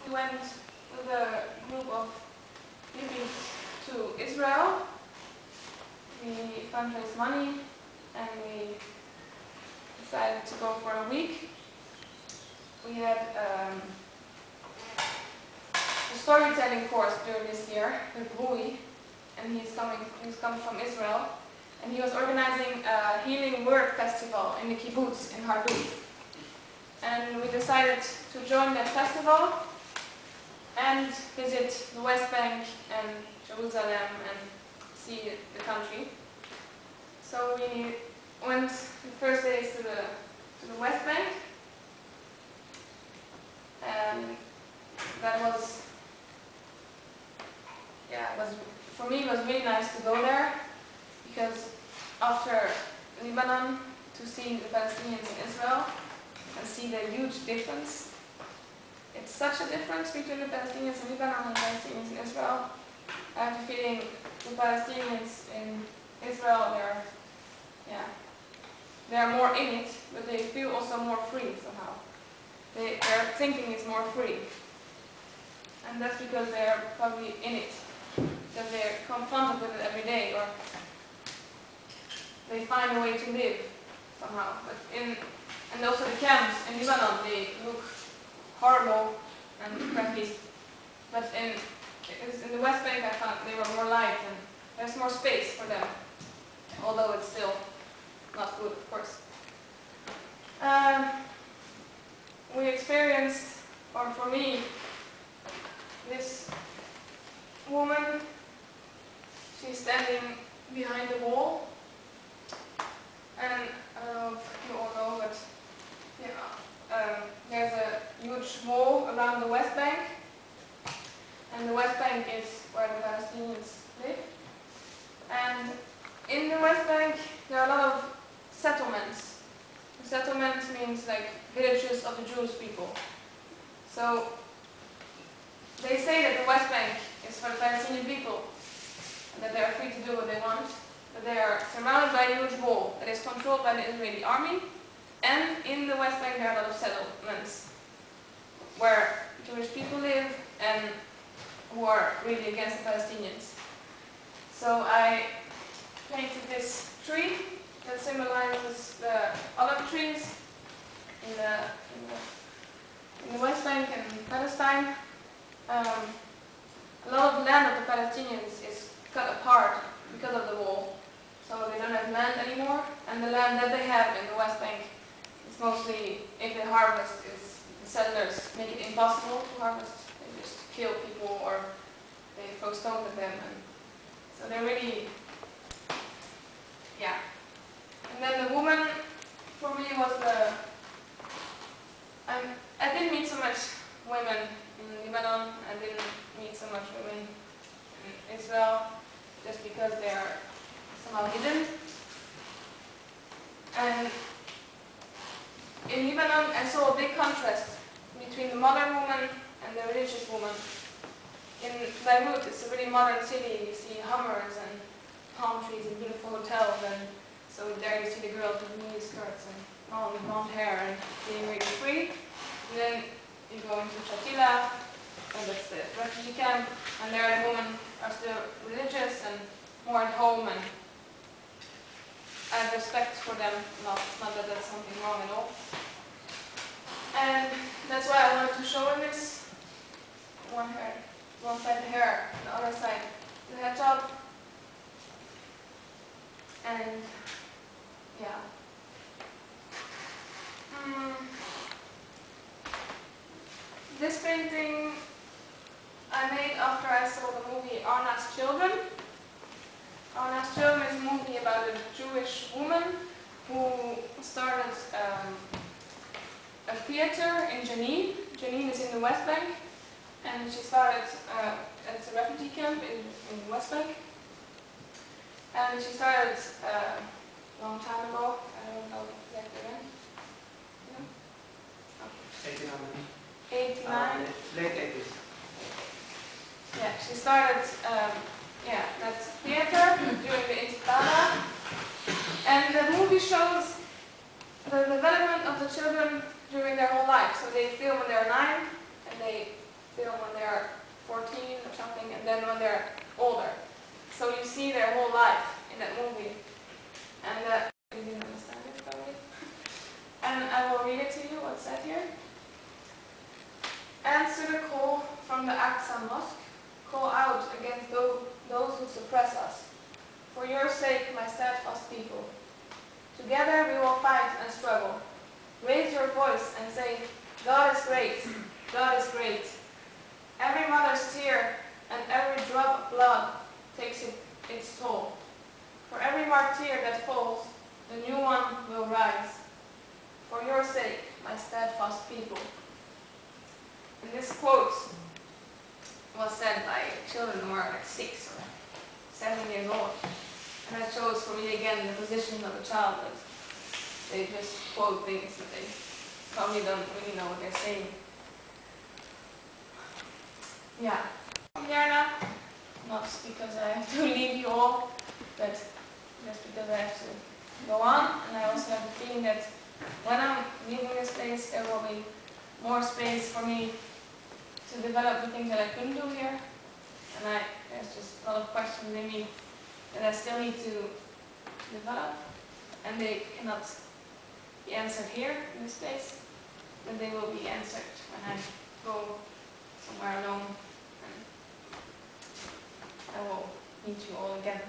we went with a group of yippies to Israel. We fundraised money and we decided to go for a week. We had a storytelling course during this year with Rui, and he's coming from Israel, and he was organizing a healing word festival in the kibbutz in Harduf. And we decided to join that festival and visit the West Bank and Jerusalem and see the country. So we went the first days to the West Bank, and that was, for me it was really nice to go there, because after Lebanon, to see the Palestinians in Israel and see the huge difference. It's such a difference between the Palestinians in Lebanon and the Palestinians in Israel. I have the feeling the Palestinians in Israel, they're more in it, but they feel also more free somehow. Their thinking is more free. And that's because they're probably in it. Because they're confronted with it every day, or they find a way to live somehow. And also the camps in Lebanon, they look horrible and crappy. But in the West Bank, I found they were more light and there's more space for them. Although it's still not good, of course. We experienced, or for me, this woman, she's standing behind the wall. And I don't know if you all know, but there's a huge wall around the West Bank. And the West Bank is where the Palestinians live. And in the West Bank, there are a lot of settlements. The settlement means like villages of the Jewish people. So they say that the West Bank is for the Palestinian people, and that they are free to do what they want. But they are surrounded by a huge wall that is controlled by the Israeli army. And in the West Bank there are a lot of settlements where Jewish people live and who are really against the Palestinians. So I painted this tree that symbolizes the olive trees in the West Bank and Palestine. A lot of land of the Palestinians is cut apart because of the wall. So they don't have land anymore, and the land that they have in the West Bank is mostly, if they harvest, the settlers make it impossible to harvest. They just kill people or they throw stones at them. And so they're really, And then the woman, for me, was I didn't meet so much women in Lebanon. I didn't meet so much women in Israel, just because they are somehow hidden. And in Lebanon, I saw a big contrast between the modern woman and the religious woman. In Beirut, it's a really modern city. You see Hummers and palm trees and beautiful hotels, and so there you see the girls with mini skirts and long blonde hair and being really free. And then you go into Shatila, and that's the refugee camp, and there the women are still religious and more at home, and I have respect for them. It's not that that's something wrong at all. And that's why I wanted to show in this. One side the hair, the other side the hijab. And this painting I made after I saw the movie Arna's Children. Arna's Children is a movie about a Jewish woman who started a theater in Jenin. Jenin is in the West Bank, and she started at a refugee camp in the West Bank. And she started a long time ago. I don't know exactly when. You know? 89. Late 80s. Yeah, she started that theater during the Intifada. And the movie shows the development of the children during their whole life. So they film when they're 9, and they film when they're 14 or something, and then when they're older. So you see their whole life in that movie. And you didn't understand it probably. And I will read it to you, what's said here. Answer the call from the Aqsa Mosque. Call out against those who suppress us. For your sake, my steadfast people. Together we will fight and struggle. Raise your voice and say, God is great, God is great. Every mother's tear and every drop of blood takes its toll. For every martyr that falls, the new one will rise. For your sake, my steadfast people. And this quote was said by children who are like 6 or 7 years old. And that shows for me again the position of a child, that they just quote things that they probably don't really know what they're saying. Yeah. I'm here now, not because I have to leave you all, but just because I have to go on. And I also have the feeling that when I'm leaving this place, there will be more space for me to develop the things that I couldn't do here. And there's just a lot of questions in me that I still need to develop, and they cannot be answered here in this place, but they will be answered when I go somewhere alone, and I will meet you all again.